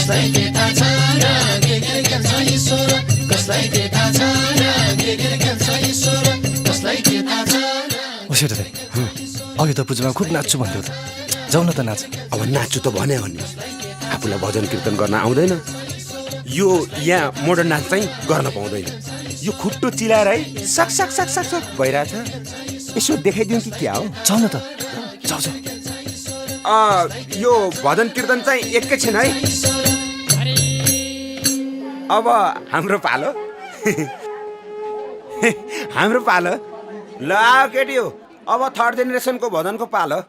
कसलाई के थाहा छ र के खेल्छ ईश्वर कसलाई के थाहा छ र के खेल्छ ईश्वर कसलाई के थाहा छ ओ सेठा दाइ अघि त पूजामा खुब नाच्छु भन्थ्यो त जाउँ न त नाच अब नाच्छु त भन्यो भने आफूलाई भजन कीर्तन गर्न आउँदैन यो यहाँ मोडर्न नाच चाहिँ गर्न पाउँदैन यो खुट्टो चिलाएर है सक सक सक सक सक भइरहेछ यसो देखाइदिउँ कि क्या हो जाउँ न त जाउँ जाउँ यो भजन कीर्तन चाहिँ एकैछिन है अब हाम्रो पालो हाम्रो पालो ल केटी हो अब थर्ड जेनेरेसनको भजनको पालो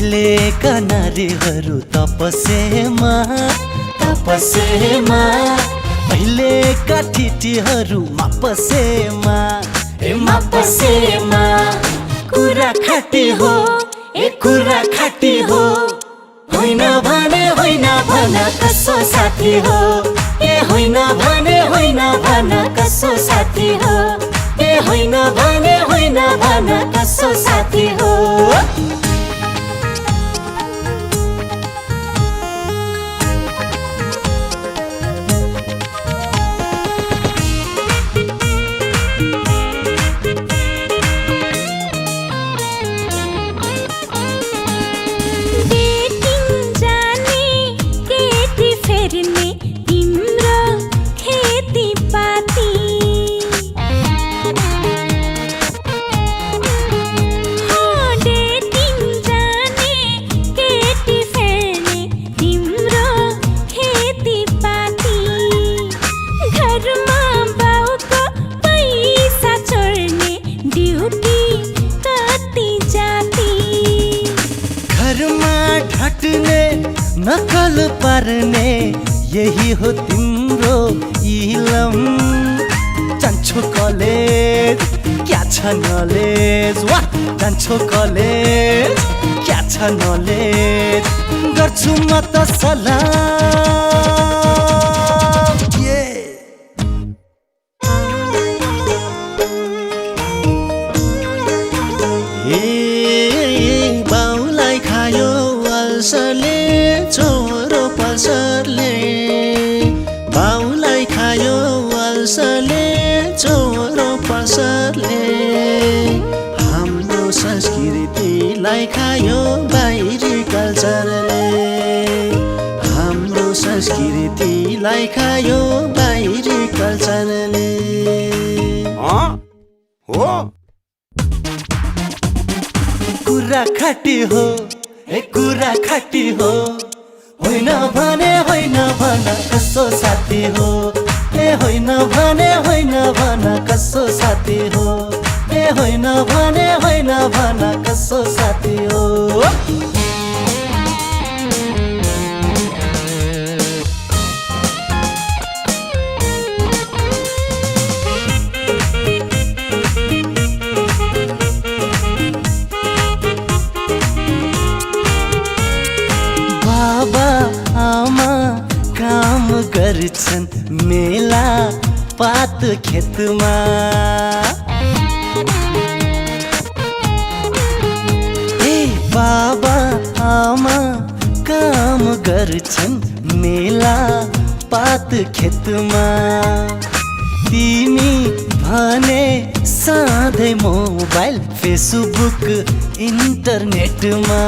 उहिलेका नारीहरू तपस्यामा अहिलेका ठिटीहरू मापसेमा कुरा खाटी हो कुरा खाटी हो होइन भने होइन भन कसो साथी हो होइन भने होइन भन कसो साथी हो होइन भने होइन भन कसो साथी हो नकल पार्ने यही हो तिम्रो इलम जान्छौ कलेज क्या छ नलेज वाह जान्छौ कलेज क्या छ नलेज गर्छु म त सलाम बाउलाई खायो अल्सरले छोरो पल्सरले बाउलाई खायो अल्सरले छोरो पल्सरले हाम्रो संस्कृतिलाई खायो बाहिरी कल्चरले हाम्रो संस्कृतिलाई खायो बाहिरी कल्चरले हो कुरा खाटी हो कुरा खाटी हो होइन भने होइन भन कसो साथी हो होइन भने होइन भन कसो साथी हो होइन भने होइन भन कसो साथी हो गर्छन् मेला पात खेतमा बाबा आमा काम गर्छन् मेला पात खेतमा तिमी भने सधैँ मोबाइल फेसबुक इन्टरनेटमा